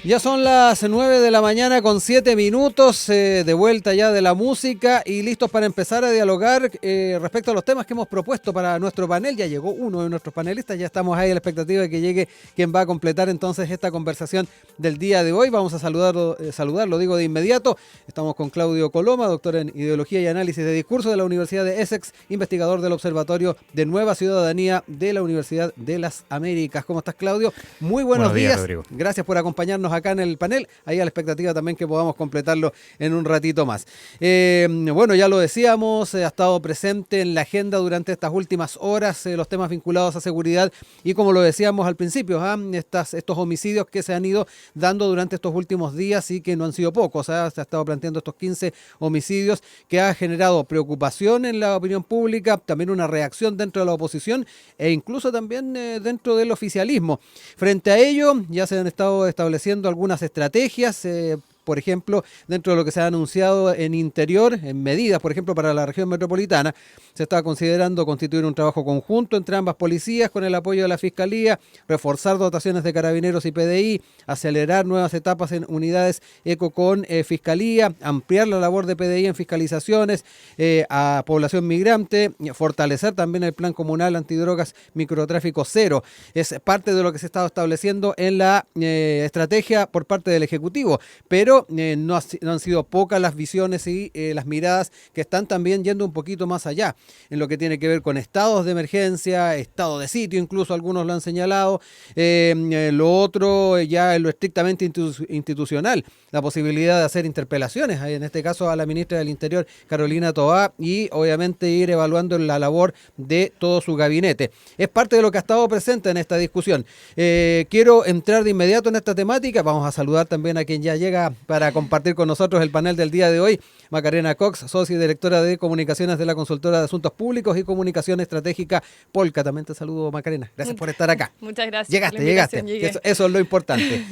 Ya son las 9 de la mañana con 7 minutos, de vuelta ya de la música y listos para empezar a dialogar respecto a los temas que hemos propuesto para nuestro panel. Ya llegó uno de nuestros panelistas, ya estamos ahí a la expectativa de que llegue quien va a completar entonces esta conversación del día de hoy. Vamos a saludarlo digo de inmediato. Estamos con Claudio Coloma, doctor en Ideología y Análisis de Discurso de la Universidad de Essex, investigador del Observatorio de Nueva Ciudadanía de la Universidad de las Américas. ¿Cómo estás, Claudio? Muy buenos días, Rodrigo. Gracias por acompañarnos acá en el panel, ahí a la expectativa también que podamos completarlo en un ratito más. Bueno, ya lo decíamos, ha estado presente en la agenda durante estas últimas horas los temas vinculados a seguridad y como lo decíamos al principio, estos homicidios que se han ido dando durante estos últimos días y que no han sido pocos, se ha estado planteando estos 15 homicidios que ha generado preocupación en la opinión pública, también una reacción dentro de la oposición e incluso también dentro del oficialismo. Frente a ello, ya se han estado estableciendo algunas estrategias, por ejemplo, dentro de lo que se ha anunciado en interior, en medidas, por ejemplo, para la región metropolitana, se está considerando constituir un trabajo conjunto entre ambas policías con el apoyo de la Fiscalía, reforzar dotaciones de carabineros y PDI, acelerar nuevas etapas en unidades ECO con Fiscalía, ampliar la labor de PDI en fiscalizaciones a población migrante, fortalecer también el plan comunal antidrogas microtráfico cero. Es parte de lo que se ha estado estableciendo en la estrategia por parte del Ejecutivo, pero no han sido pocas las visiones y las miradas que están también yendo un poquito más allá en lo que tiene que ver con estados de emergencia, estado de sitio, incluso algunos lo han señalado, lo otro ya en lo estrictamente institucional, la posibilidad de hacer interpelaciones, en este caso a la ministra del Interior, Carolina Toá, y obviamente ir evaluando la labor de todo su gabinete. Es parte de lo que ha estado presente en esta discusión. Quiero entrar de inmediato en esta temática, vamos a saludar también a quien ya llega para compartir con nosotros el panel del día de hoy, Macarena Cox, socia y directora de comunicaciones de la consultora de asuntos públicos y comunicación estratégica Polka. También te saludo, Macarena. Gracias por estar acá. Muchas gracias. Llegaste. Eso es lo importante.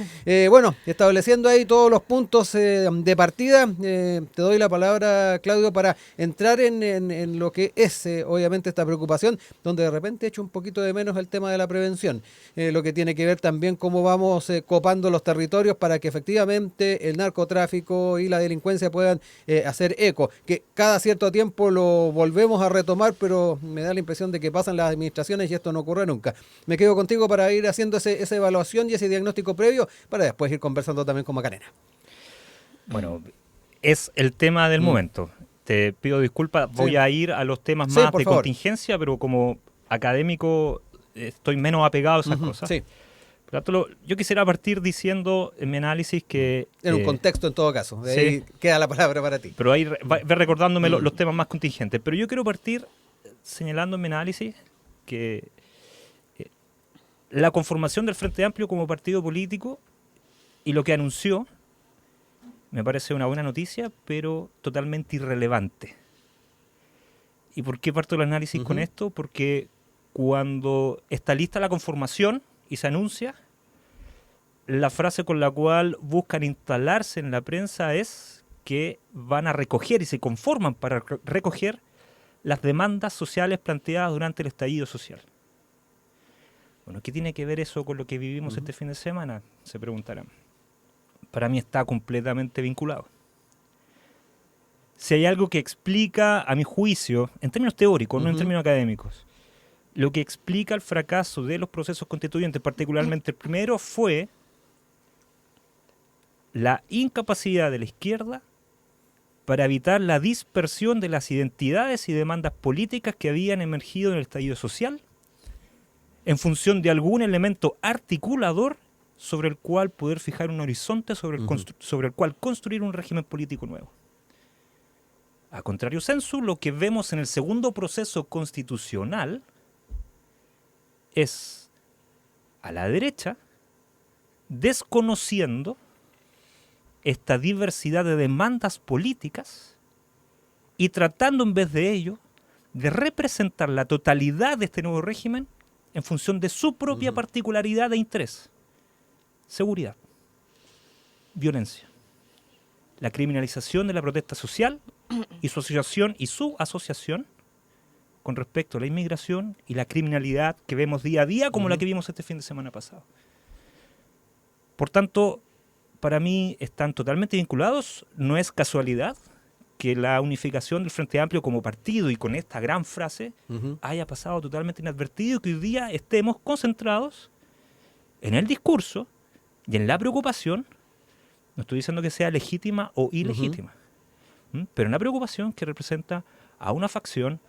Bueno, estableciendo ahí todos los puntos de partida, te doy la palabra, Claudio, para entrar en lo que es obviamente esta preocupación, donde de repente he hecho un poquito de menos el tema de la prevención, lo que tiene que ver también cómo vamos copando los territorios para que efectivamente el narcotráfico y la delincuencia puedan hacer eco, que cada cierto tiempo lo volvemos a retomar, pero me da la impresión de que pasan las administraciones y esto no ocurre nunca. Me quedo contigo para ir haciendo esa evaluación y ese diagnóstico previo para después ir conversando también con Macarena. Bueno, es el tema del momento. Te pido disculpas, voy a ir a los temas más de favor. Contingencia, pero como académico estoy menos apegado a esas cosas. Sí. Por lo tanto, yo quisiera partir diciendo en mi análisis que... En un contexto en todo caso, de ahí sí, queda la palabra para ti. Pero ahí ve recordándome los temas más contingentes. Pero yo quiero partir señalando en mi análisis que la conformación del Frente Amplio como partido político y lo que anunció me parece una buena noticia, pero totalmente irrelevante. ¿Y por qué parto el análisis con esto? Porque cuando está lista la conformación y se anuncia, la frase con la cual buscan instalarse en la prensa es que van a recoger y se conforman para recoger las demandas sociales planteadas durante el estallido social. Bueno, ¿qué tiene que ver eso con lo que vivimos este fin de semana? Se preguntarán. Para mí está completamente vinculado. Si hay algo que explica, a mi juicio, en términos teóricos, no en términos académicos, lo que explica el fracaso de los procesos constituyentes, particularmente el primero, fue la incapacidad de la izquierda para evitar la dispersión de las identidades y demandas políticas que habían emergido en el estallido social en función de algún elemento articulador sobre el cual poder fijar un horizonte sobre el cual construir un régimen político nuevo. A contrario sensu, lo que vemos en el segundo proceso constitucional es a la derecha desconociendo esta diversidad de demandas políticas y tratando en vez de ello de representar la totalidad de este nuevo régimen en función de su propia particularidad e interés. Seguridad, violencia, la criminalización de la protesta social y su asociación con respecto a la inmigración y la criminalidad que vemos día a día como la que vimos este fin de semana pasado. Por tanto, para mí están totalmente vinculados. No es casualidad que la unificación del Frente Amplio como partido y con esta gran frase haya pasado totalmente inadvertido y que hoy día estemos concentrados en el discurso y en la preocupación. No estoy diciendo que sea legítima o ilegítima, pero una preocupación que representa a una facción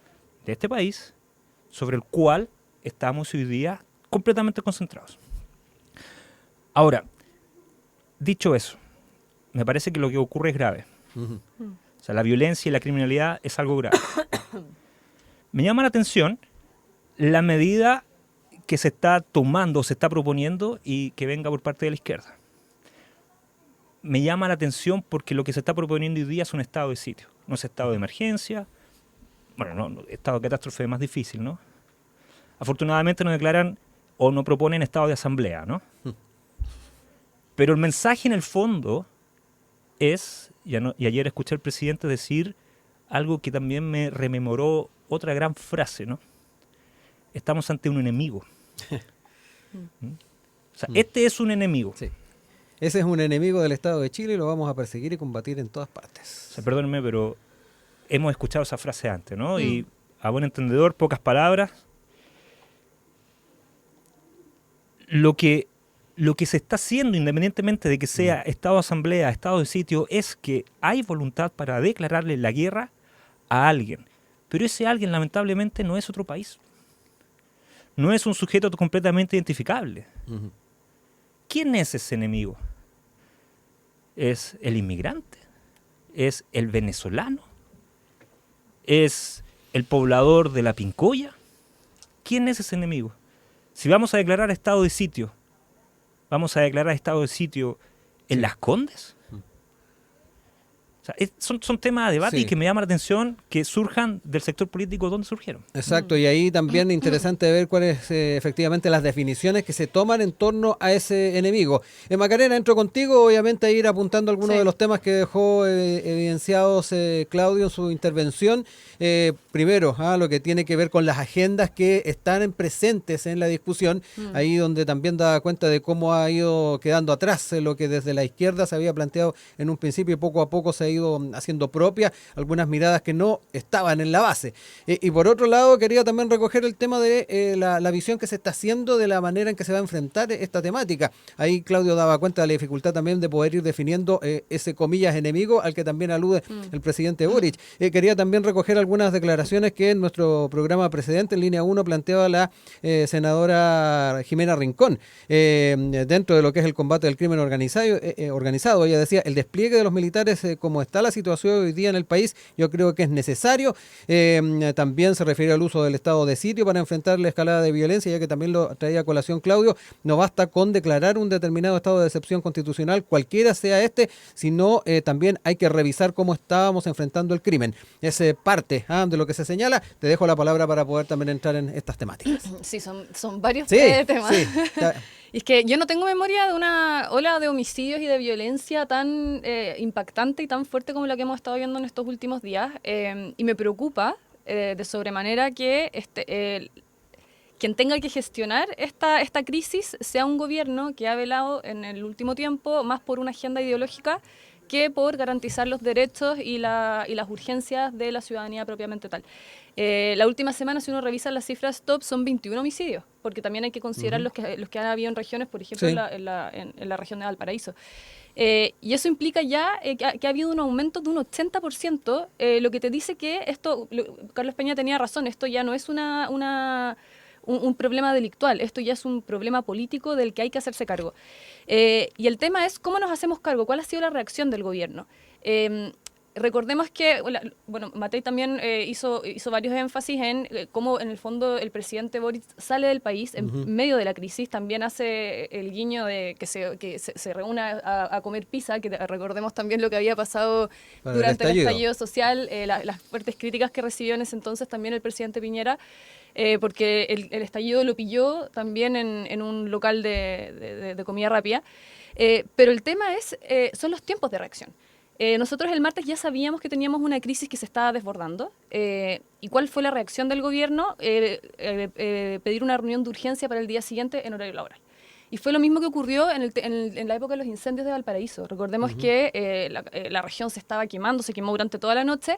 de este país sobre el cual estamos hoy día completamente concentrados. Ahora, dicho eso, me parece que lo que ocurre es grave. O sea, la violencia y la criminalidad es algo grave. Me llama la atención la medida que se está tomando, se está proponiendo y que venga por parte de la izquierda. Me llama la atención porque lo que se está proponiendo hoy día es un estado de sitio, no es estado de emergencia. Bueno, no, estado de catástrofe es más difícil, ¿no? Afortunadamente no declaran o no proponen estado de asamblea, ¿no? Pero el mensaje en el fondo es, y ayer escuché al presidente decir algo que también me rememoró otra gran frase, ¿no? Estamos ante un enemigo. O sea, este es un enemigo. Sí. Ese es un enemigo del Estado de Chile y lo vamos a perseguir y combatir en todas partes. O sea, perdónenme, pero hemos escuchado esa frase antes, ¿no? Y a buen entendedor, pocas palabras. Lo que se está haciendo, independientemente de que sea estado de asamblea, estado de sitio, es que hay voluntad para declararle la guerra a alguien. Pero ese alguien, lamentablemente, no es otro país. No es un sujeto completamente identificable. ¿Quién es ese enemigo? ¿Es el inmigrante? ¿Es el venezolano? ¿Es el poblador de la Pincoya? ¿Quién es ese enemigo? Si vamos a declarar estado de sitio, ¿vamos a declarar estado de sitio en Las Condes? O sea, son temas de debate y que me llama la atención que surjan del sector político donde surgieron. Exacto, y ahí también interesante ver cuáles efectivamente las definiciones que se toman en torno a ese enemigo. Macarena, entro contigo, obviamente a ir apuntando algunos de los temas que dejó evidenciados Claudio en su intervención. Primero, lo que tiene que ver con las agendas que están presentes en la discusión, ahí donde también da cuenta de cómo ha ido quedando atrás lo que desde la izquierda se había planteado en un principio y poco a poco se ha ido haciendo propia algunas miradas que no estaban en la base. Y por otro lado, quería también recoger el tema de la visión que se está haciendo de la manera en que se va a enfrentar esta temática. Ahí Claudio daba cuenta de la dificultad también de poder ir definiendo ese comillas enemigo al que también alude el presidente Boric. Quería también recoger algunas declaraciones que en nuestro programa precedente, en línea 1, planteaba la senadora Jimena Rincón. Dentro de lo que es el combate del crimen organizado, ella decía, el despliegue de los militares como está la situación hoy día en el país, yo creo que es necesario. También se refiere al uso del estado de sitio para enfrentar la escalada de violencia, ya que también lo traía a colación Claudio. No basta con declarar un determinado estado de excepción constitucional, cualquiera sea este, sino también hay que revisar cómo estábamos enfrentando el crimen. Es parte de lo que se señala. Te dejo la palabra para poder también entrar en estas temáticas. Sí, son varios temas. Sí. Y es que yo no tengo memoria de una ola de homicidios y de violencia tan impactante y tan fuerte como la que hemos estado viendo en estos últimos días. Y me preocupa de sobremanera que quien tenga que gestionar esta crisis sea un gobierno que ha velado en el último tiempo más por una agenda ideológica que por garantizar los derechos y las urgencias de la ciudadanía propiamente tal. La última semana, si uno revisa las cifras top, son 21 homicidios, porque también hay que considerar los que han habido en regiones, por ejemplo, en la región de Valparaíso. Y eso implica ya que ha habido un aumento de un 80%, lo que te dice que esto, Carlos Peña tenía razón, esto ya no es un problema delictual, esto ya es un problema político del que hay que hacerse cargo. Y el tema es cómo nos hacemos cargo, cuál ha sido la reacción del gobierno. Recordemos que, Matei también hizo varios énfasis en cómo en el fondo el presidente Boric sale del país en medio de la crisis, también hace el guiño de que se reúna a comer pizza, que recordemos también lo que había pasado durante el estallido social, las fuertes críticas que recibió en ese entonces también el presidente Piñera, porque el estallido lo pilló también en un local de comida rápida. Pero el tema son los tiempos de reacción. Nosotros el martes ya sabíamos que teníamos una crisis que se estaba desbordando. ¿Y cuál fue la reacción del gobierno? Pedir una reunión de urgencia para el día siguiente en horario laboral. Y fue lo mismo que ocurrió en la época de los incendios de Valparaíso. Recordemos que la región se estaba quemando, se quemó durante toda la noche.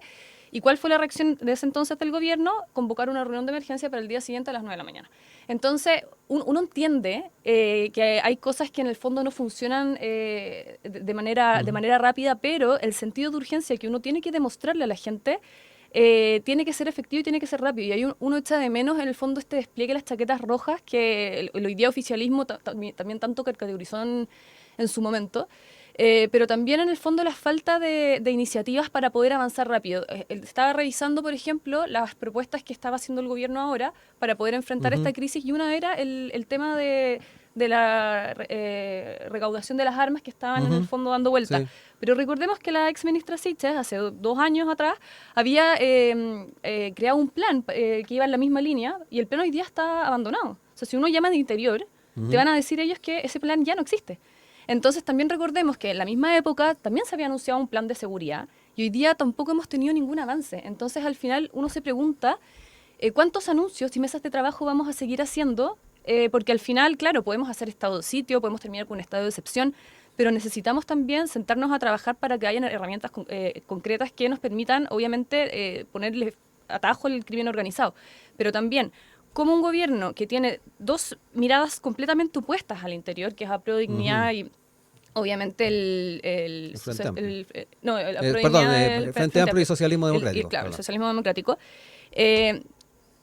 ¿Y cuál fue la reacción de ese entonces del gobierno? Convocar una reunión de emergencia para el día siguiente a las 9 de la mañana. Entonces, uno entiende que hay cosas que en el fondo no funcionan de manera rápida, pero el sentido de urgencia que uno tiene que demostrarle a la gente tiene que ser efectivo y tiene que ser rápido. Y uno echa de menos, en el fondo, este despliegue de las chaquetas rojas que el hoy día oficialismo también tanto categorizó en su momento. Pero también en el fondo la falta de iniciativas para poder avanzar rápido. Estaba revisando, por ejemplo, las propuestas que estaba haciendo el gobierno ahora para poder enfrentar esta crisis, y una era el tema de la recaudación de las armas que estaban en el fondo dando vueltas. Sí. Pero recordemos que la ex ministra Siches, hace 2 años atrás, había creado un plan que iba en la misma línea, y el plan hoy día está abandonado. O sea, si uno llama de Interior, te van a decir ellos que ese plan ya no existe. Entonces también recordemos que en la misma época también se había anunciado un plan de seguridad y hoy día tampoco hemos tenido ningún avance. Entonces al final uno se pregunta cuántos anuncios y mesas de trabajo vamos a seguir haciendo, porque al final, claro, podemos hacer estado de sitio, podemos terminar con un estado de excepción, pero necesitamos también sentarnos a trabajar para que haya herramientas concretas que nos permitan, obviamente, ponerle atajo al crimen organizado. Pero también, como un gobierno que tiene 2 miradas completamente opuestas al interior, que es Apruebo Dignidad y obviamente el Frente Amplio y Socialismo Democrático. Claro, el Socialismo Democrático.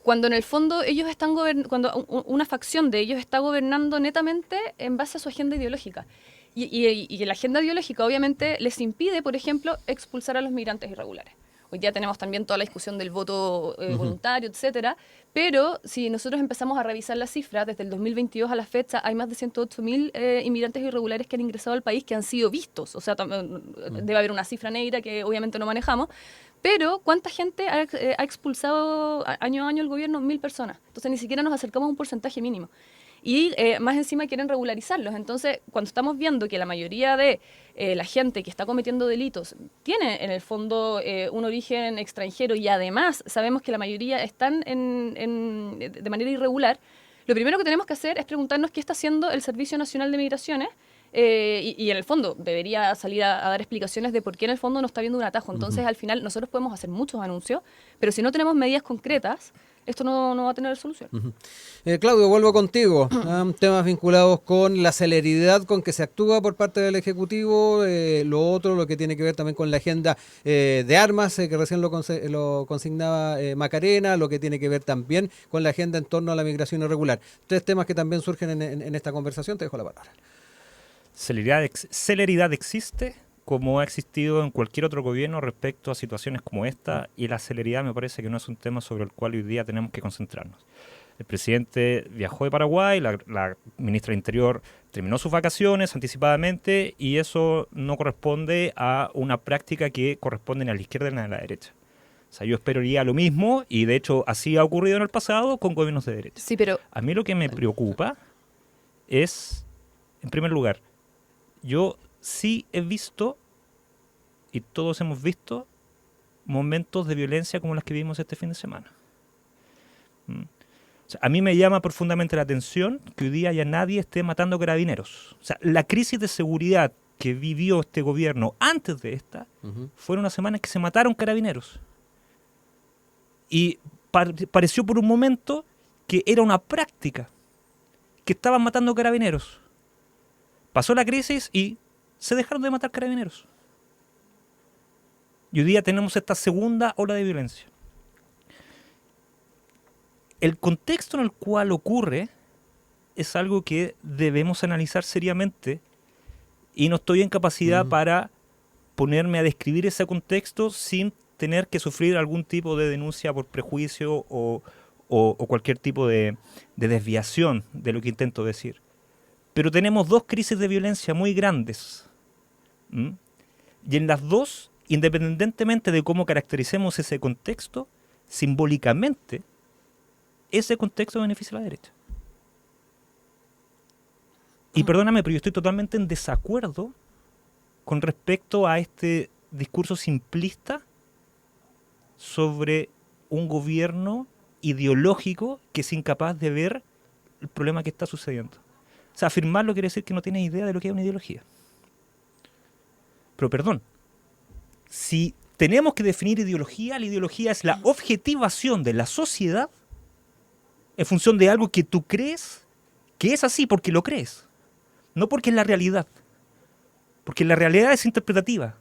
Cuando en el fondo ellos están cuando una facción de ellos está gobernando netamente en base a su agenda ideológica. Y la agenda ideológica obviamente les impide, por ejemplo, expulsar a los migrantes irregulares. Hoy día tenemos también toda la discusión del voto voluntario, etcétera. Pero si nosotros empezamos a revisar las cifras, desde el 2022 a la fecha hay más de 108.000 inmigrantes irregulares que han ingresado al país, que han sido vistos. O sea, debe haber una cifra negra que obviamente no manejamos. Pero ¿cuánta gente ha expulsado año a año el gobierno? 1.000 personas. Entonces ni siquiera nos acercamos a un porcentaje mínimo. Y más encima quieren regularizarlos. Entonces, cuando estamos viendo que la mayoría de la gente que está cometiendo delitos tiene en el fondo un origen extranjero, y además sabemos que la mayoría están de manera irregular, lo primero que tenemos que hacer es preguntarnos qué está haciendo el Servicio Nacional de Migraciones, y en el fondo debería salir a dar explicaciones de por qué en el fondo no está viendo un atajo. Entonces, al final, nosotros podemos hacer muchos anuncios, pero si no tenemos medidas concretas, esto no va a tener solución. Claudio, vuelvo contigo. Temas vinculados con la celeridad con que se actúa por parte del Ejecutivo, lo que tiene que ver también con la agenda de armas, que recién lo consignaba Macarena, lo que tiene que ver también con la agenda en torno a la migración irregular. 3 temas que también surgen en esta conversación. Te dejo la palabra. Celeridad existe, como ha existido en cualquier otro gobierno respecto a situaciones como esta, y la celeridad me parece que no es un tema sobre el cual hoy día tenemos que concentrarnos. El presidente viajó de Paraguay, la ministra de Interior terminó sus vacaciones anticipadamente, y eso no corresponde a una práctica que corresponde ni a la izquierda ni a la derecha. O sea, yo esperaría lo mismo, y de hecho así ha ocurrido en el pasado con gobiernos de derecha. Sí, pero a mí lo que me preocupa es, en primer lugar, yo sí he visto, y todos hemos visto, momentos de violencia como los que vimos este fin de semana. O sea, a mí me llama profundamente la atención que hoy día ya nadie esté matando carabineros. O sea, la crisis de seguridad que vivió este gobierno antes de esta, fueron unas semanas que se mataron carabineros. Y pareció por un momento que era una práctica, que estaban matando carabineros. Pasó la crisis y se dejaron de matar carabineros. Y hoy día tenemos esta segunda ola de violencia. El contexto en el cual ocurre es algo que debemos analizar seriamente, y no estoy en capacidad para ponerme a describir ese contexto sin tener que sufrir algún tipo de denuncia por prejuicio o cualquier tipo de desviación de lo que intento decir. Pero tenemos 2 crisis de violencia muy grandes. Y en las 2, independientemente de cómo caractericemos ese contexto, simbólicamente, ese contexto beneficia a la derecha. Y perdóname, pero yo estoy totalmente en desacuerdo con respecto a este discurso simplista sobre un gobierno ideológico que es incapaz de ver el problema que está sucediendo. O sea, afirmarlo quiere decir que no tienes idea de lo que es una ideología. Pero perdón, si tenemos que definir ideología, la ideología es la objetivación de la sociedad en función de algo que tú crees que es así porque lo crees, no porque es la realidad. Porque la realidad es interpretativa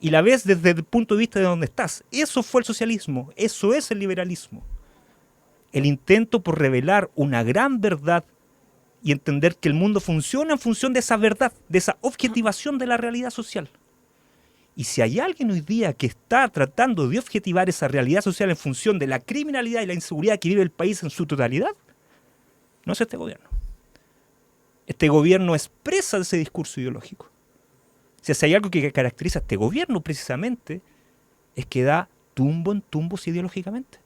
y la ves desde el punto de vista de donde estás. Eso fue el socialismo, eso es el liberalismo. El intento por revelar una gran verdad y entender que el mundo funciona en función de esa verdad, de esa objetivación de la realidad social. Y si hay alguien hoy día que está tratando de objetivar esa realidad social en función de la criminalidad y la inseguridad que vive el país en su totalidad, no es este gobierno. Este gobierno expresa ese discurso ideológico. Si hay algo que caracteriza a este gobierno precisamente, es que da tumbo en tumbos ideológicamente.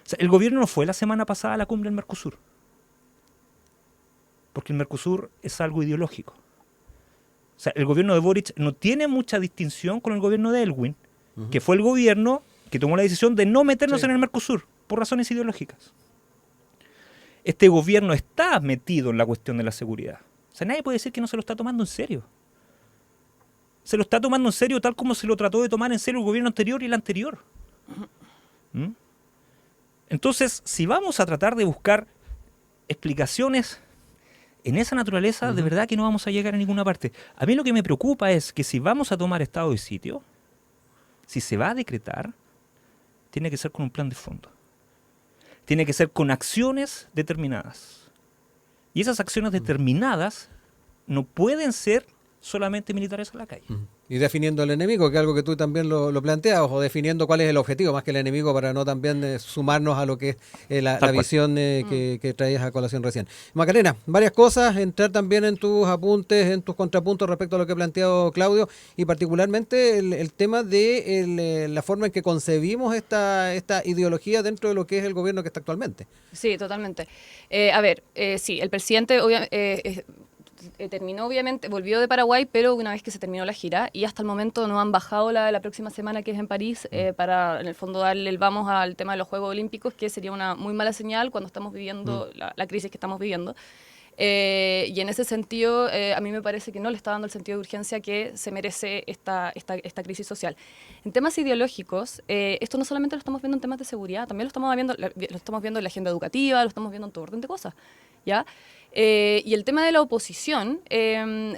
O sea, el gobierno no fue la semana pasada a la cumbre del Mercosur, porque el Mercosur es algo ideológico. O sea, el gobierno de Boric no tiene mucha distinción con el gobierno de Aylwin, que fue el gobierno que tomó la decisión de no meternos en el Mercosur por razones ideológicas. Este gobierno está metido en la cuestión de la seguridad. O sea, nadie puede decir que no se lo está tomando en serio. Se lo está tomando en serio tal como se lo trató de tomar en serio el gobierno anterior y el anterior. ¿Mm? Entonces, si vamos a tratar de buscar explicaciones en esa naturaleza, de verdad que no vamos a llegar a ninguna parte. A mí lo que me preocupa es que si vamos a tomar estado de sitio, si se va a decretar, tiene que ser con un plan de fondo. Tiene que ser con acciones determinadas. Y esas acciones determinadas no pueden ser solamente militares a la calle. Y definiendo el enemigo, que es algo que tú también lo planteas, o definiendo cuál es el objetivo, más que el enemigo, para no también sumarnos a lo que es la visión que traías a colación recién. Macarena, varias cosas, entrar también en tus apuntes, en tus contrapuntos respecto a lo que ha planteado Claudio, y particularmente el tema de la forma en que concebimos esta ideología dentro de lo que es el gobierno que está actualmente. Sí, totalmente. Sí, el presidente terminó, obviamente, volvió de Paraguay, pero una vez que se terminó la gira, y hasta el momento no han bajado la próxima semana, que es en París, para, en el fondo, darle el vamos al tema de los Juegos Olímpicos, que sería una muy mala señal cuando estamos viviendo la crisis que estamos viviendo. Y en ese sentido, a mí me parece que no le está dando el sentido de urgencia que se merece esta crisis social. En temas ideológicos, esto no solamente lo estamos viendo en temas de seguridad, también lo estamos viendo en la agenda educativa, lo estamos viendo en todo orden de cosas, ¿ya? Y el tema de la oposición,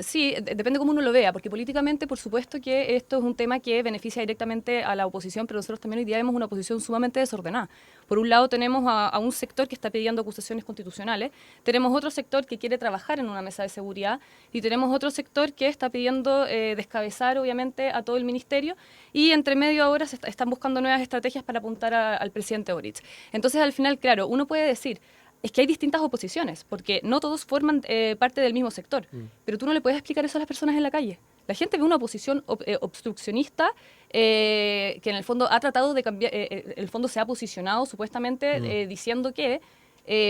sí, depende cómo uno lo vea, porque políticamente, por supuesto que esto es un tema que beneficia directamente a la oposición, pero nosotros también hoy día vemos una oposición sumamente desordenada. Por un lado tenemos a un sector que está pidiendo acusaciones constitucionales, tenemos otro sector que quiere trabajar en una mesa de seguridad, y tenemos otro sector que está pidiendo descabezar, obviamente, a todo el ministerio, y entre medio ahora están buscando nuevas estrategias para apuntar al presidente Boric. Entonces, al final, claro, uno puede decir, es que hay distintas oposiciones, porque no todos forman parte del mismo sector, pero tú no le puedes explicar eso a las personas en la calle. La gente ve una oposición obstruccionista que en el fondo ha tratado de cambiar, en el fondo se ha posicionado supuestamente diciendo que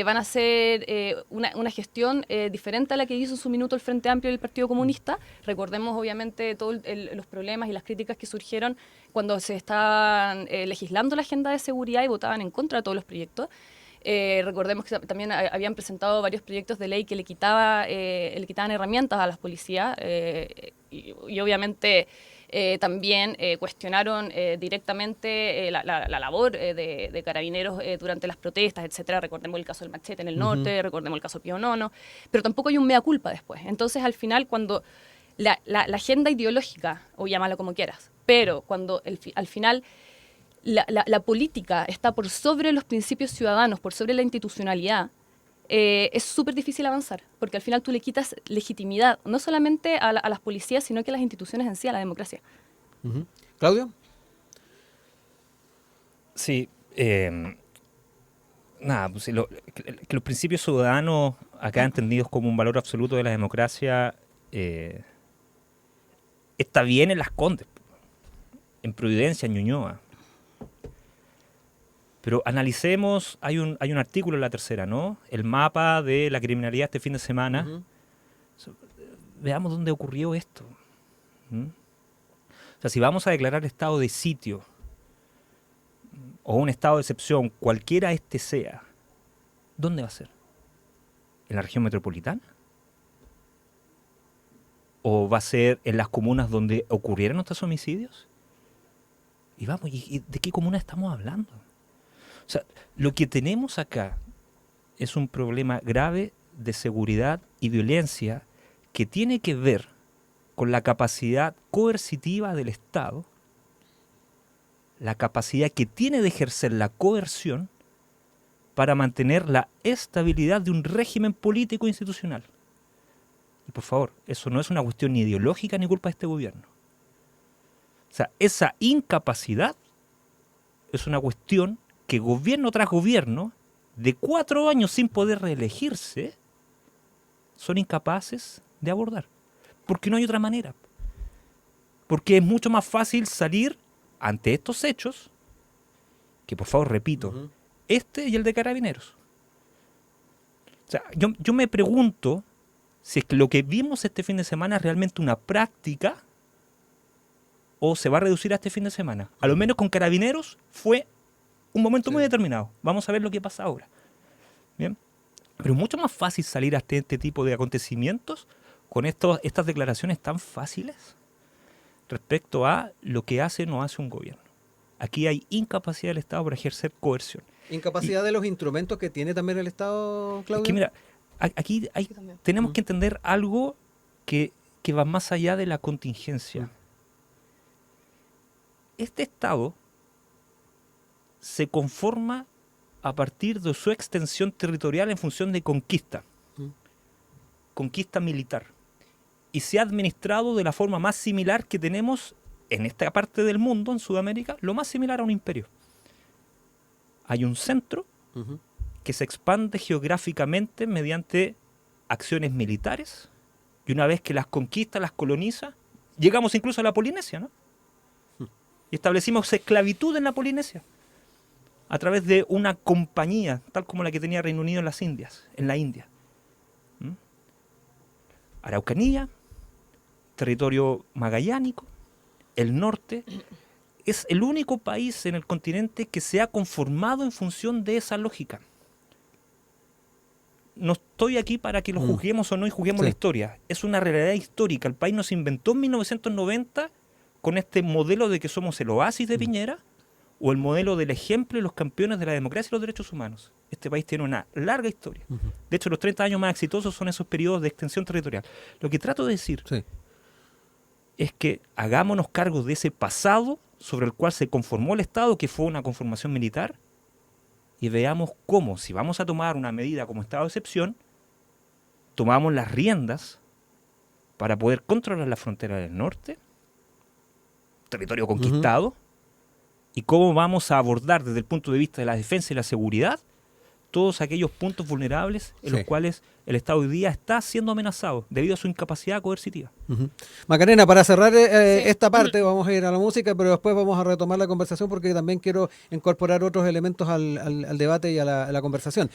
van a hacer una gestión diferente a la que hizo en su minuto el Frente Amplio y el Partido Comunista. Recordemos obviamente todos los problemas y las críticas que surgieron cuando se estaban legislando la agenda de seguridad y votaban en contra de todos los proyectos. Recordemos que también habían presentado varios proyectos de ley que le quitaban herramientas a las policías y obviamente también cuestionaron directamente la labor de carabineros durante las protestas, etcétera. Recordemos el caso del machete en el norte, recordemos el caso Pío Nono, pero tampoco hay un mea culpa después. Entonces, al final, cuando la agenda ideológica, o llámalo como quieras, pero cuando al final la política está por sobre los principios ciudadanos, por sobre la institucionalidad, es súper difícil avanzar, porque al final tú le quitas legitimidad, no solamente a las policías, sino que a las instituciones en sí, a la democracia. ¿Claudio? Sí, pues, que los principios ciudadanos, acá entendidos como un valor absoluto de la democracia, está bien en Las Condes, en Providencia, en Ñuñoa. Pero analicemos, hay un artículo en La Tercera, ¿no? El mapa de la criminalidad este fin de semana. Veamos dónde ocurrió esto. O sea, si vamos a declarar estado de sitio o un estado de excepción, cualquiera este sea, ¿dónde va a ser? en la región metropolitana? ¿O va a ser en las comunas donde ocurrieron estos homicidios? Y vamos, ¿y de qué comuna estamos hablando? O sea, lo que tenemos acá es un problema grave de seguridad y violencia que tiene que ver con la capacidad coercitiva del Estado, la capacidad que tiene de ejercer la coerción para mantener la estabilidad de un régimen político e institucional. Y por favor, eso no es una cuestión ni ideológica ni culpa de este gobierno. O sea, esa incapacidad es una cuestión que gobierno tras gobierno, de 4 años sin poder reelegirse, son incapaces de abordar. Porque no hay otra manera. Porque es mucho más fácil salir ante estos hechos, que por favor repito, este y el de Carabineros. O sea, yo me pregunto si es que lo que vimos este fin de semana es realmente una práctica o se va a reducir a este fin de semana. A lo menos con Carabineros fue un momento muy determinado. Vamos a ver lo que pasa ahora. ¿Bien? Pero es mucho más fácil salir ante este tipo de acontecimientos con estas declaraciones tan fáciles respecto a lo que hace o no hace un gobierno. Aquí hay incapacidad del Estado para ejercer coerción. ¿Incapacidad de los instrumentos que tiene también el Estado, Claudio? Es que mira, aquí tenemos que entender algo que va más allá de la contingencia. Este Estado se conforma a partir de su extensión territorial en función de conquista militar, y se ha administrado de la forma más similar que tenemos en esta parte del mundo, en Sudamérica, lo más similar a un imperio. Hay un centro que se expande geográficamente mediante acciones militares, y una vez que las conquista, las coloniza, llegamos incluso a la Polinesia, ¿no? Y establecimos esclavitud en la Polinesia a través de una compañía, tal como la que tenía Reino Unido en las Indias, en la India. Araucanía, territorio magallánico, el norte, es el único país en el continente que se ha conformado en función de esa lógica. No estoy aquí para que lo juzguemos o no y juzguemos la historia. Es una realidad histórica. El país nos inventó en 1990 con este modelo de que somos el oasis de Piñera, o el modelo del ejemplo y los campeones de la democracia y los derechos humanos. Este país tiene una larga historia. De hecho, los 30 años más exitosos son esos periodos de extensión territorial. Lo que trato de decir es que hagámonos cargo de ese pasado sobre el cual se conformó el Estado, que fue una conformación militar, y veamos cómo, si vamos a tomar una medida como estado de excepción, tomamos las riendas para poder controlar la frontera del norte, territorio conquistado, y cómo vamos a abordar desde el punto de vista de la defensa y la seguridad todos aquellos puntos vulnerables en los cuales el Estado hoy día está siendo amenazado debido a su incapacidad coercitiva. Macarena, para cerrar esta parte, vamos a ir a la música, pero después vamos a retomar la conversación porque también quiero incorporar otros elementos al debate y a la conversación.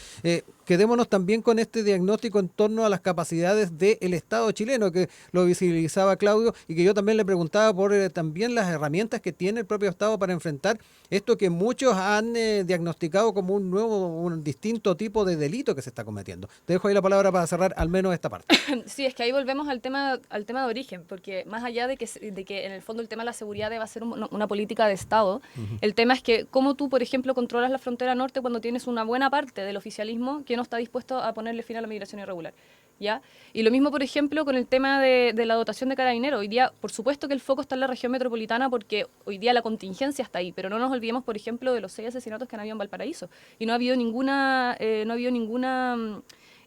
Quedémonos también con este diagnóstico en torno a las capacidades del Estado chileno, que lo visibilizaba Claudio, y que yo también le preguntaba por también las herramientas que tiene el propio Estado para enfrentar esto que muchos han diagnosticado como un distinto tipo de delito que se está cometiendo. Te dejo ahí la palabra para cerrar al menos esta parte. Sí, es que ahí volvemos al tema de origen, porque más allá de que en el fondo el tema de la seguridad deba ser una política de Estado, el tema es que cómo tú, por ejemplo, controlas la frontera norte cuando tienes una buena parte del oficialismo que no está dispuesto a ponerle fin a la migración irregular. ¿Ya? Y lo mismo, por ejemplo, con el tema de la dotación de Carabineros. Hoy día, por supuesto que el foco está en la región metropolitana porque hoy día la contingencia está ahí, pero no nos olvidemos, por ejemplo, de los 6 asesinatos que han habido en Valparaíso. Y no ha habido ninguna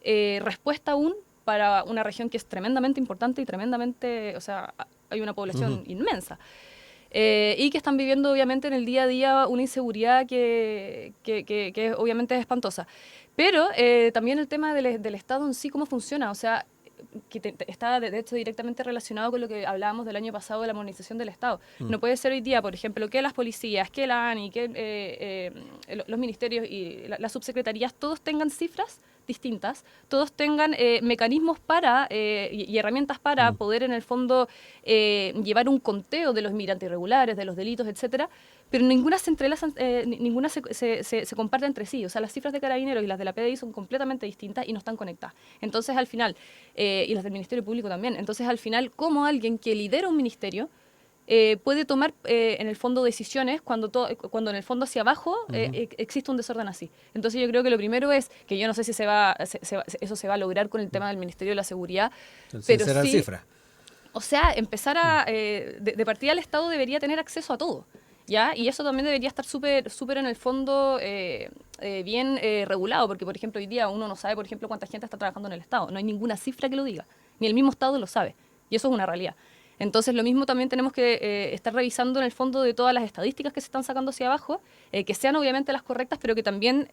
respuesta aún para una región que es tremendamente importante y tremendamente, o sea, hay una población inmensa. Y que están viviendo, obviamente, en el día a día una inseguridad que obviamente es espantosa. Pero también el tema del Estado en sí, cómo funciona, o sea, que está de hecho directamente relacionado con lo que hablábamos del año pasado de la modernización del Estado. No puede ser hoy día, por ejemplo, que las policías, que la ANI, que los ministerios y las subsecretarías todos tengan cifras distintas, todos tengan mecanismos y herramientas para poder en el fondo llevar un conteo de los migrantes irregulares, de los delitos, etcétera, pero ninguna se entrelaza, ninguna se comparte entre sí. O sea, las cifras de Carabineros y las de la PDI son completamente distintas y no están conectadas. Entonces, al final, y las del Ministerio Público también, entonces, al final, ¿cómo alguien que lidera un ministerio puede tomar en el fondo decisiones cuando en el fondo hacia abajo existe un desorden así? Entonces yo creo que lo primero es, que yo no sé si eso se va a lograr con el tema del Ministerio de la Seguridad, pero sí, cifra. O sea, empezar de partida el Estado debería tener acceso a todo, ¿ya? Y eso también debería estar súper en el fondo bien regulado, porque por ejemplo hoy día uno no sabe, por ejemplo, cuánta gente está trabajando en el Estado, no hay ninguna cifra que lo diga, ni el mismo Estado lo sabe, y eso es una realidad. Entonces, lo mismo también tenemos que estar revisando en el fondo de todas las estadísticas que se están sacando hacia abajo, que sean obviamente las correctas, pero que también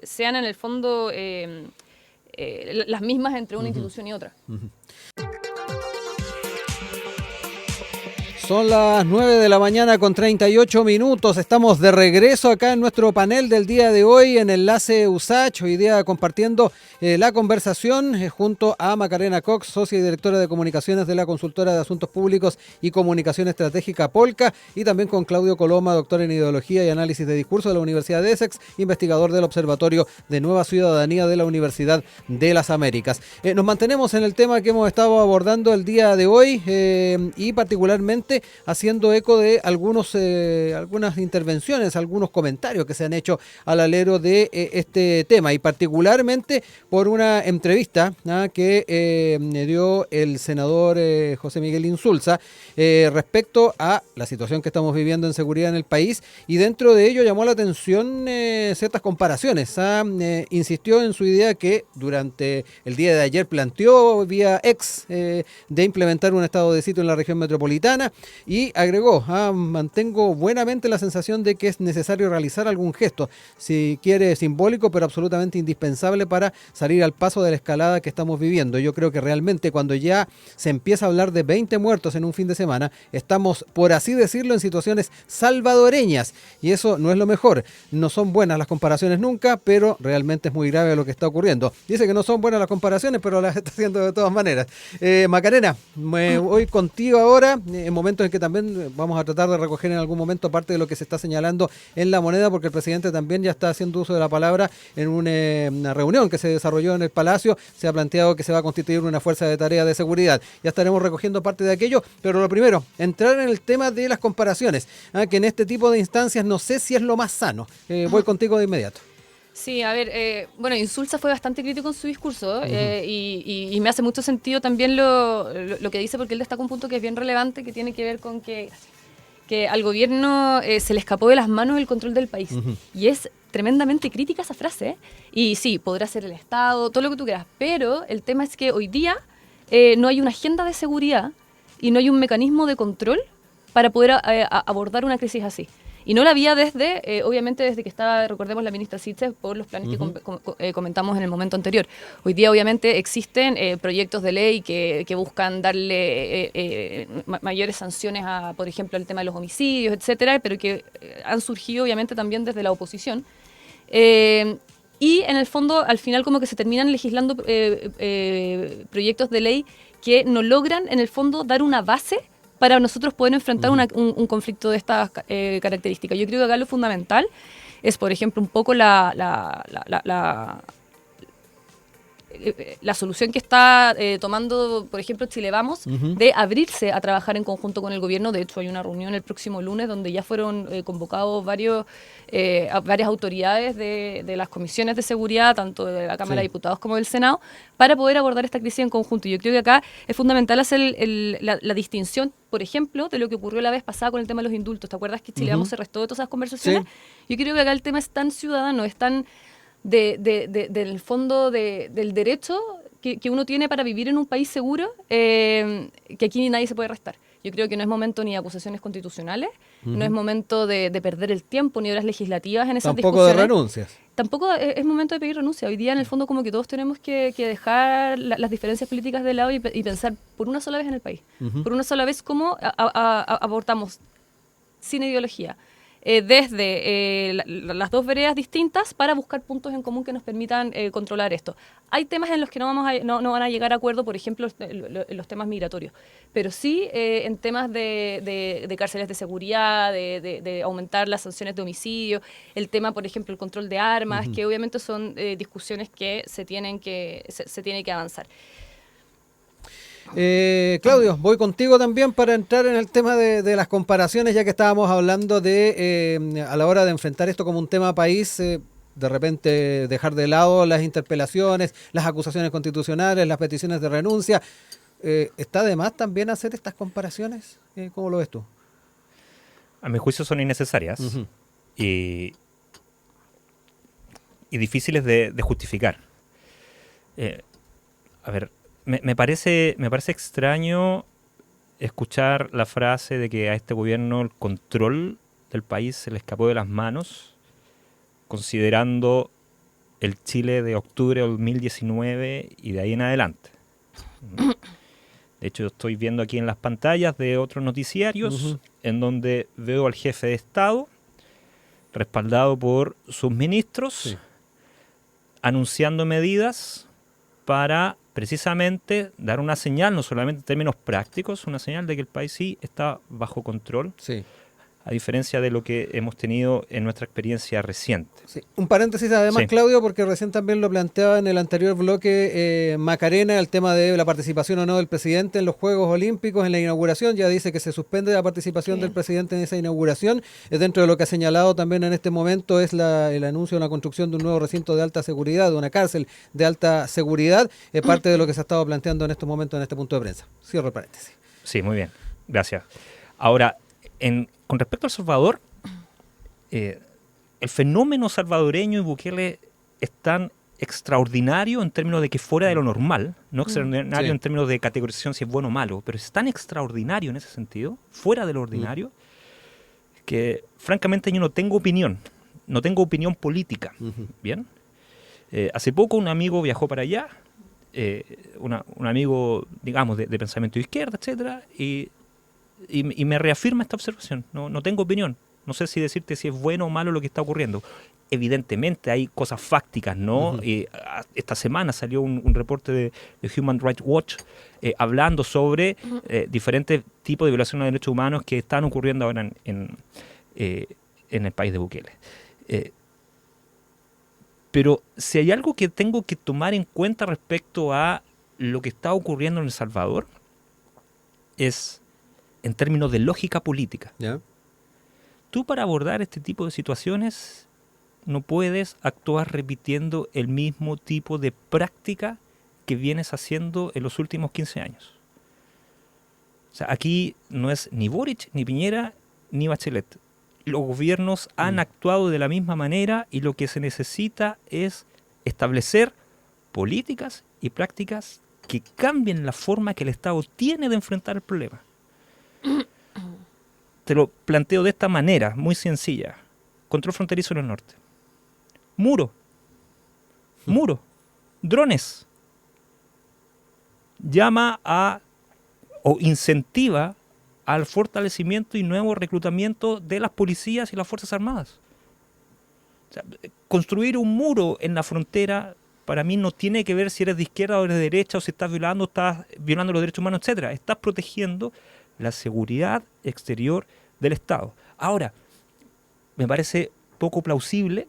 sean en el fondo las mismas entre una institución y otra. Son las 9 de la mañana con 38 minutos. Estamos de regreso acá en nuestro panel del día de hoy en Enlace USACH. Hoy día compartiendo la conversación junto a Macarena Cox, socia y directora de comunicaciones de la Consultora de Asuntos Públicos y Comunicación Estratégica Polca, y también con Claudio Coloma, doctor en Ideología y Análisis de Discurso de la Universidad de Essex, investigador del Observatorio de Nueva Ciudadanía de la Universidad de las Américas. Nos mantenemos en el tema que hemos estado abordando el día de hoy y particularmente haciendo eco de algunas intervenciones, algunos comentarios que se han hecho al alero de este tema, y particularmente por una entrevista que dio el senador José Miguel Insulza respecto a la situación que estamos viviendo en seguridad en el país, y dentro de ello llamó la atención ciertas comparaciones. Insistió en su idea que durante el día de ayer planteó vía ex de implementar un estado de sitio en la región metropolitana, y agregó: mantengo buenamente la sensación de que es necesario realizar algún gesto, si quiere simbólico, pero absolutamente indispensable para salir al paso de la escalada que estamos viviendo. Yo creo que realmente cuando ya se empieza a hablar de 20 muertos en un fin de semana, estamos, por así decirlo, en situaciones salvadoreñas, y eso no es lo mejor. No son buenas las comparaciones nunca, pero realmente es muy grave lo que está ocurriendo. Dice que no son buenas las comparaciones, pero las está haciendo de todas maneras. Macarena, me voy contigo ahora, en momentos en que también vamos a tratar de recoger en algún momento parte de lo que se está señalando en La Moneda, porque el presidente también ya está haciendo uso de la palabra en una reunión que se desarrolló en el Palacio. Se ha planteado que se va a constituir una fuerza de tarea de seguridad. Ya estaremos recogiendo parte de aquello, pero lo primero, entrar en el tema de las comparaciones, que en este tipo de instancias no sé si es lo más sano. Voy contigo de inmediato. Sí, a ver, bueno, Insulza fue bastante crítico en su discurso y me hace mucho sentido también lo que dice, porque él destaca un punto que es bien relevante, que tiene que ver con que al gobierno se le escapó de las manos el control del país. Y es tremendamente crítica esa frase. Y sí, podrá ser el Estado, todo lo que tú quieras, pero el tema es que hoy día no hay una agenda de seguridad y no hay un mecanismo de control para poder abordar una crisis así. Y no la había obviamente desde que estaba, recordemos, la ministra Siches, por los planes que comentamos en el momento anterior. Hoy día obviamente existen proyectos de ley que buscan darle mayores sanciones a, por ejemplo, el tema de los homicidios, etcétera, pero que han surgido obviamente también desde la oposición. Y en el fondo, al final, como que se terminan legislando proyectos de ley que no logran, en el fondo, dar una base para nosotros poder enfrentar un conflicto de estas características. Yo creo que acá lo fundamental es, por ejemplo, un poco la solución que está tomando, por ejemplo, Chile Vamos, de abrirse a trabajar en conjunto con el gobierno. De hecho, hay una reunión el próximo lunes donde ya fueron convocados varias autoridades de las comisiones de seguridad, tanto de la Cámara de Diputados como del Senado, para poder abordar esta crisis en conjunto. Yo creo que acá es fundamental hacer la distinción, por ejemplo, de lo que ocurrió la vez pasada con el tema de los indultos. ¿Te acuerdas que Chile Vamos se restó de todas esas conversaciones? Sí. Yo creo que acá el tema es tan ciudadano, es tan del fondo del derecho que uno tiene para vivir en un país seguro, que aquí nadie se puede restar. Yo creo que no es momento ni de acusaciones constitucionales, no es momento de perder el tiempo ni horas legislativas en esas discusiones. Tampoco de renuncias. Tampoco es momento de pedir renuncia. Hoy día, en el fondo, como que todos tenemos que dejar las diferencias políticas de lado y pensar por una sola vez en el país. Por una sola vez cómo abortamos sin ideología desde las dos veredas distintas para buscar puntos en común que nos permitan controlar esto. Hay temas en los que no van a llegar a acuerdo, por ejemplo, en los temas migratorios, pero sí en temas de cárceles de seguridad, de aumentar las sanciones de homicidio, el tema, por ejemplo, el control de armas, que obviamente son discusiones que se tiene que avanzar. Claudio, voy contigo también para entrar en el tema de las comparaciones, ya que estábamos hablando de a la hora de enfrentar esto como un tema país, de repente dejar de lado las interpelaciones, las acusaciones constitucionales, las peticiones de renuncia. ¿Está de más también hacer estas comparaciones? ¿Cómo lo ves tú? A mi juicio son innecesarias y difíciles de justificar. A ver, me parece extraño escuchar la frase de que a este gobierno el control del país se le escapó de las manos, considerando el Chile de octubre de 2019 y de ahí en adelante. De hecho, estoy viendo aquí en las pantallas de otros noticiarios en donde veo al jefe de Estado, respaldado por sus ministros, anunciando medidas para precisamente dar una señal, no solamente en términos prácticos, una señal de que el país sí está bajo control, a diferencia de lo que hemos tenido en nuestra experiencia reciente. Sí. Un paréntesis además, Claudio, porque recién también lo planteaba en el anterior bloque Macarena, el tema de la participación o no del presidente en los Juegos Olímpicos, en la inauguración. Ya dice que se suspende la participación del presidente en esa inauguración. Dentro de lo que ha señalado también en este momento es el anuncio de la construcción de un nuevo recinto de alta seguridad, de una cárcel de alta seguridad, parte de lo que se ha estado planteando en estos momentos en este punto de prensa. Cierro el paréntesis. Sí, muy bien. Gracias. Ahora, con respecto a El Salvador, el fenómeno salvadoreño y Bukele es tan extraordinario en términos de que fuera de lo normal, no extraordinario en términos de categorización si es bueno o malo, pero es tan extraordinario en ese sentido, fuera de lo ordinario, que francamente yo no tengo opinión política. ¿Bien? Hace poco un amigo viajó para allá, un amigo, digamos, de pensamiento de izquierda, etcétera, y me reafirma esta observación. No tengo opinión. No sé si decirte si es bueno o malo lo que está ocurriendo. Evidentemente hay cosas fácticas, ¿no? Esta semana salió un reporte de Human Rights Watch hablando sobre diferentes tipos de violaciones de derechos humanos que están ocurriendo ahora en el país de Bukele. Pero si hay algo que tengo que tomar en cuenta respecto a lo que está ocurriendo en El Salvador, es en términos de lógica política. Tú, para abordar este tipo de situaciones, no puedes actuar repitiendo el mismo tipo de práctica que vienes haciendo en los últimos 15 años. O sea, aquí no es ni Boric, ni Piñera, ni Bachelet. Los gobiernos han actuado de la misma manera y lo que se necesita es establecer políticas y prácticas que cambien la forma que el Estado tiene de enfrentar el problema. Te lo planteo de esta manera, muy sencilla. Control fronterizo en el norte. Muro. Drones. Llama o incentiva al fortalecimiento y nuevo reclutamiento de las policías y las Fuerzas Armadas. O sea, construir un muro en la frontera para mí no tiene que ver si eres de izquierda o eres de derecha o si estás violando los derechos humanos, etcétera. Estás protegiendo la seguridad exterior del Estado. Ahora, me parece poco plausible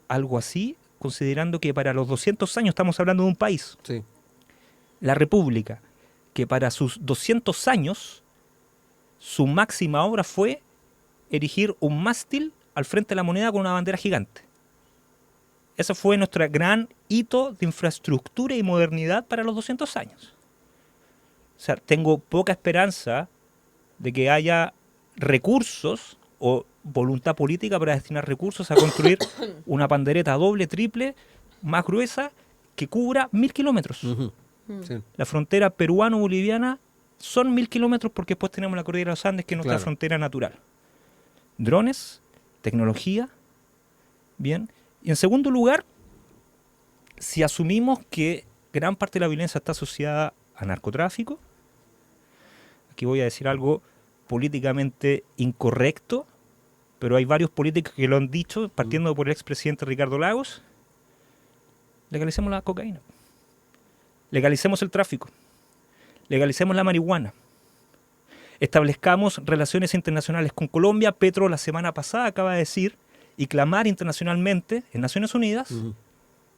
algo así, considerando que para los 200 años estamos hablando de un país, la República, que para sus 200 años su máxima obra fue erigir un mástil al frente de la Moneda con una bandera gigante. Ese fue nuestro gran hito de infraestructura y modernidad para los 200 años. O sea, tengo poca esperanza de que haya recursos o voluntad política para destinar recursos a construir una pandereta doble, triple, más gruesa, que cubra 1000 kilómetros. La frontera peruano-boliviana son 1000 kilómetros porque después tenemos la cordillera de los Andes, que es nuestra frontera natural. Drones, tecnología, bien. Y en segundo lugar, si asumimos que gran parte de la violencia está asociada a narcotráfico, aquí voy a decir algo políticamente incorrecto, pero hay varios políticos que lo han dicho, partiendo por el expresidente Ricardo Lagos. Legalicemos la cocaína, legalicemos el tráfico, legalicemos la marihuana, establezcamos relaciones internacionales con Colombia. Petro la semana pasada acaba de decir y clamar internacionalmente en Naciones Unidas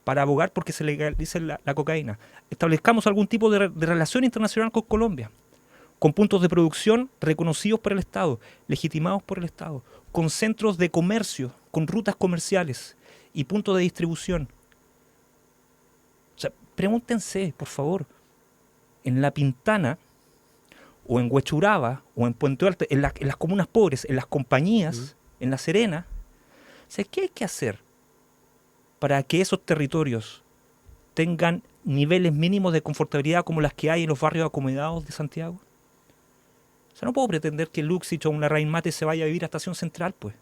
para abogar porque se legalice la cocaína. Establezcamos algún tipo de relación internacional con Colombia, con puntos de producción reconocidos por el Estado, legitimados por el Estado, con centros de comercio, con rutas comerciales y puntos de distribución. O sea, pregúntense, por favor, en La Pintana, o en Huechuraba, o en Puente Alto, en las comunas pobres, en las compañías, en La Serena, o sea, ¿qué hay que hacer para que esos territorios tengan niveles mínimos de confortabilidad como las que hay en los barrios acomodados de Santiago? O sea, no puedo pretender que Luxich o una Larraín Mate se vaya a vivir a Estación Central, pues.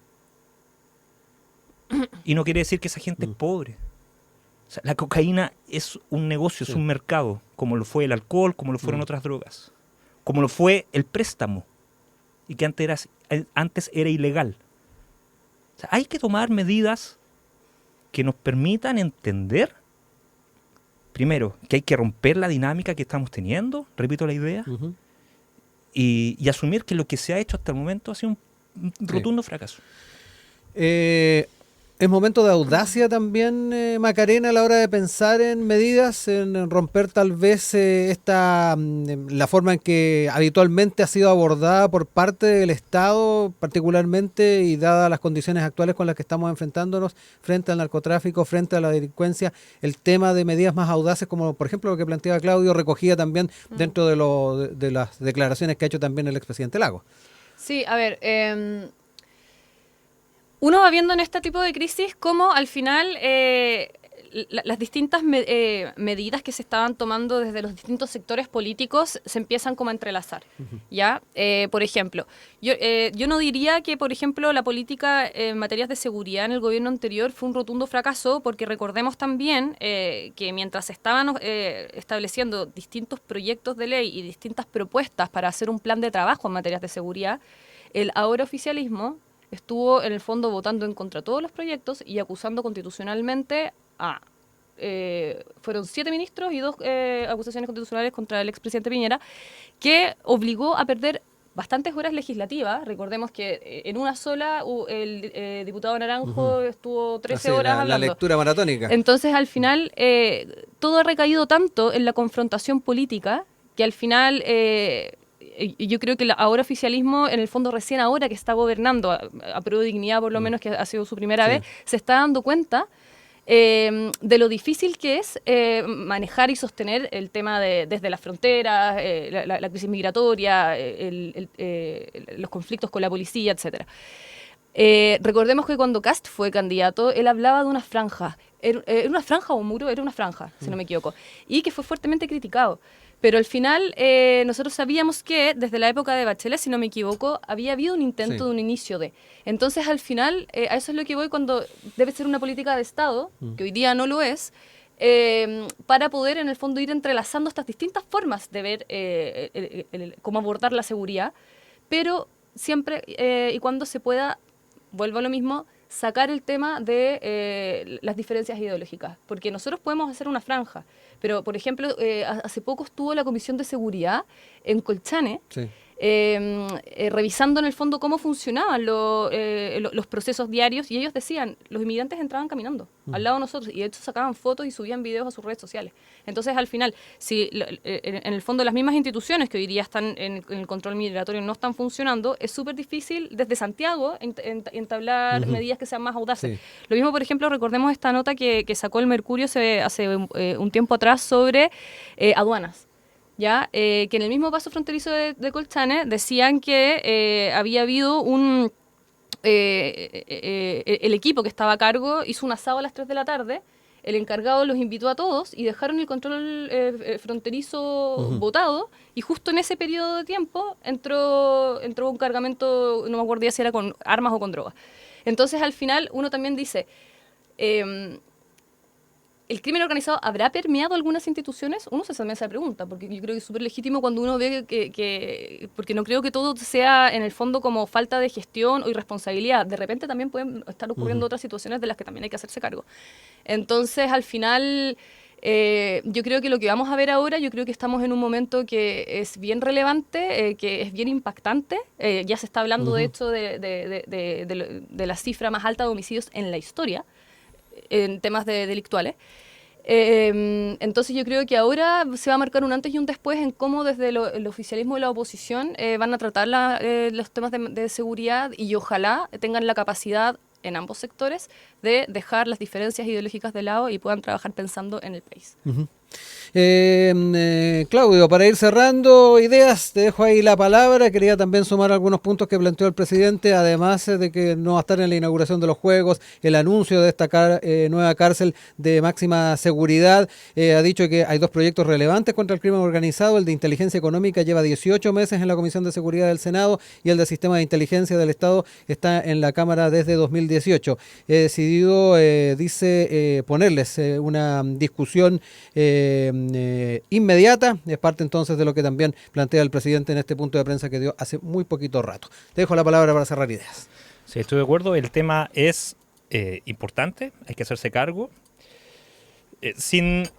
Y no quiere decir que esa gente es pobre. O sea, la cocaína es un negocio, es un mercado, como lo fue el alcohol, como lo fueron otras drogas, como lo fue el préstamo, y que antes era ilegal. O sea, hay que tomar medidas que nos permitan entender, primero, que hay que romper la dinámica que estamos teniendo, repito la idea, y asumir que lo que se ha hecho hasta el momento ha sido un rotundo fracaso. Es momento de audacia también, Macarena, a la hora de pensar en medidas, en romper tal vez la forma en que habitualmente ha sido abordada por parte del Estado, particularmente, y dadas las condiciones actuales con las que estamos enfrentándonos frente al narcotráfico, frente a la delincuencia, el tema de medidas más audaces, como por ejemplo lo que planteaba Claudio, recogía también dentro de las declaraciones que ha hecho también el expresidente Lagos. Sí, a ver, uno va viendo en este tipo de crisis cómo al final las distintas medidas que se estaban tomando desde los distintos sectores políticos se empiezan como a entrelazar, ¿ya? Por ejemplo, yo no diría que, por ejemplo, la política en materias de seguridad en el gobierno anterior fue un rotundo fracaso, porque recordemos también que mientras se estaban estableciendo distintos proyectos de ley y distintas propuestas para hacer un plan de trabajo en materias de seguridad, el ahora oficialismo estuvo en el fondo votando en contra de todos los proyectos y acusando constitucionalmente a... fueron 7 ministros y 2 acusaciones constitucionales contra el expresidente Piñera, que obligó a perder bastantes horas legislativas. Recordemos que en una sola el diputado Naranjo estuvo 13 horas hablando. La lectura maratónica. Entonces, al final, todo ha recaído tanto en la confrontación política que al final... yo creo que el ahora oficialismo, en el fondo recién ahora que está gobernando, a Prueba de Dignidad por lo menos, que ha sido su primera vez, se está dando cuenta de lo difícil que es manejar y sostener el tema desde las fronteras, la crisis migratoria, los conflictos con la policía, etcétera. Recordemos que cuando Kast fue candidato, él hablaba de una franja. ¿Era una franja o un muro? Era una franja, si no me equivoco. Y que fue fuertemente criticado. Pero al final nosotros sabíamos que desde la época de Bachelet, si no me equivoco, había habido un intento de un inicio de. Entonces al final, a eso es lo que voy cuando debe ser una política de Estado, que hoy día no lo es, para poder en el fondo ir entrelazando estas distintas formas de ver cómo abordar la seguridad, pero siempre y cuando se pueda, vuelvo a lo mismo, sacar el tema de las diferencias ideológicas, porque nosotros podemos hacer una franja, pero por ejemplo, hace poco estuvo la Comisión de Seguridad en Colchane, revisando en el fondo cómo funcionaban los procesos diarios, y ellos decían, los inmigrantes entraban caminando al lado de nosotros, y de hecho sacaban fotos y subían videos a sus redes sociales. Entonces al final, si en el fondo las mismas instituciones que hoy día están en el control migratorio no están funcionando, es súper difícil desde Santiago entablar medidas que sean más audaces. Lo mismo, por ejemplo, recordemos esta nota que sacó el Mercurio hace un tiempo atrás sobre aduanas. ¿Ya? Que en el mismo paso fronterizo de Colchane decían que había habido el equipo que estaba a cargo hizo un asado a las 3 de la tarde, el encargado los invitó a todos y dejaron el control fronterizo botado, y justo en ese periodo de tiempo entró un cargamento, no me acuerdo ya si era con armas o con drogas. Entonces al final uno también dice... ¿el crimen organizado habrá permeado algunas instituciones? Uno se hace esa pregunta, porque yo creo que es súper legítimo cuando uno ve porque no creo que todo sea en el fondo como falta de gestión o irresponsabilidad. De repente también pueden estar ocurriendo otras situaciones de las que también hay que hacerse cargo. Entonces, al final, yo creo que lo que vamos a ver ahora, yo creo que estamos en un momento que es bien relevante, que es bien impactante. Ya se está hablando, de hecho, de la cifra más alta de homicidios en la historia, en temas delictuales. Entonces yo creo que ahora se va a marcar un antes y un después en cómo desde el oficialismo y la oposición van a tratar los temas de seguridad, y ojalá tengan la capacidad en ambos sectores de dejar las diferencias ideológicas de lado y puedan trabajar pensando en el país. Claudio, para ir cerrando ideas, te dejo ahí la palabra. Quería también sumar algunos puntos que planteó el presidente, además de que no va a estar en la inauguración de los Juegos, el anuncio de esta nueva cárcel de máxima seguridad. Ha dicho que hay 2 proyectos relevantes contra el crimen organizado. El de inteligencia económica lleva 18 meses en la Comisión de Seguridad del Senado, y el de Sistema de Inteligencia del Estado está en la Cámara desde 2018. He decidido, dice, ponerles una discusión inmediata. Es parte entonces de lo que también plantea el presidente en este punto de prensa que dio hace muy poquito rato. Te dejo la palabra para cerrar ideas. Sí, estoy de acuerdo. El tema es importante, hay que hacerse cargo. Sin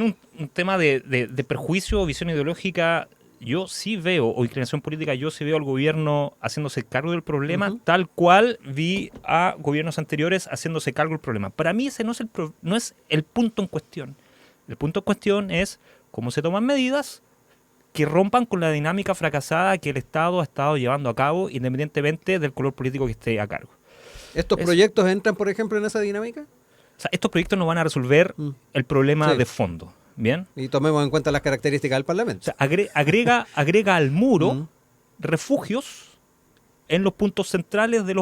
un tema de perjuicio o visión ideológica, yo sí veo, o inclinación política, yo sí veo al gobierno haciéndose cargo del problema, tal cual vi a gobiernos anteriores haciéndose cargo del problema. Para mí ese no es el punto en cuestión. El punto en cuestión es cómo se toman medidas que rompan con la dinámica fracasada que el Estado ha estado llevando a cabo, independientemente del color político que esté a cargo. ¿Estos proyectos entran, por ejemplo, en esa dinámica? O sea, estos proyectos no van a resolver el problema de fondo, ¿bien? Y tomemos en cuenta las características del Parlamento. O sea, agrega al muro refugios en los puntos centrales de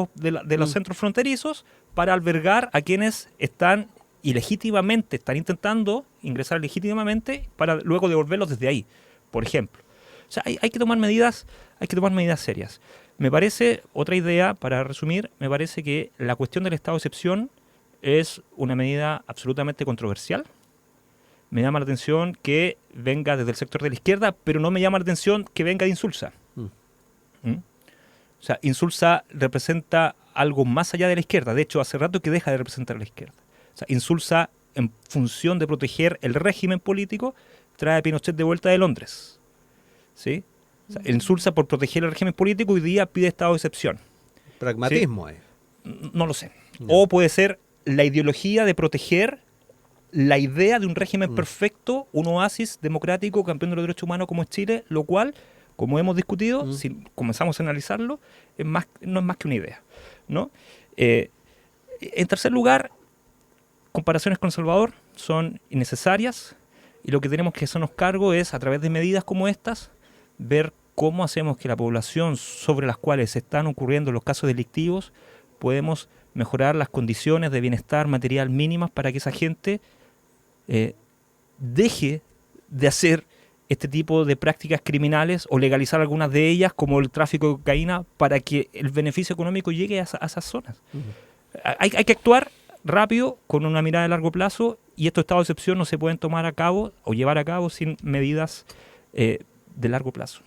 los centros fronterizos para albergar a quienes están ilegítimamente, están intentando ingresar legítimamente para luego devolverlos desde ahí, por ejemplo. O sea, hay que tomar medidas serias. Me parece, otra idea, para resumir, me parece que la cuestión del estado de excepción es una medida absolutamente controversial. Me llama la atención que venga desde el sector de la izquierda, pero no me llama la atención que venga de Insulsa. O sea, Insulsa representa algo más allá de la izquierda. De hecho, hace rato que deja de representar a la izquierda. O sea, Insulsa, en función de proteger el régimen político, trae a Pinochet de vuelta de Londres. ¿Sí? O sea, Insulsa, por proteger el régimen político, hoy día pide estado de excepción. Pragmatismo. ¿Sí? No lo sé. No. O puede ser la ideología de proteger la idea de un régimen perfecto, un oasis democrático, campeón de los derechos humanos como es Chile, lo cual, como hemos discutido, si comenzamos a analizarlo, no es más que una idea, ¿no? En tercer lugar, comparaciones con El Salvador son innecesarias, y lo que tenemos que hacernos cargo es, a través de medidas como estas, ver cómo hacemos que la población sobre las cuales se están ocurriendo los casos delictivos, podemos mejorar las condiciones de bienestar material mínimas para que esa gente deje de hacer este tipo de prácticas criminales o legalizar algunas de ellas, como el tráfico de cocaína, para que el beneficio económico llegue a esas zonas. Hay que actuar rápido, con una mirada de largo plazo, y estos estados de excepción no se pueden tomar a cabo o llevar a cabo sin medidas de largo plazo.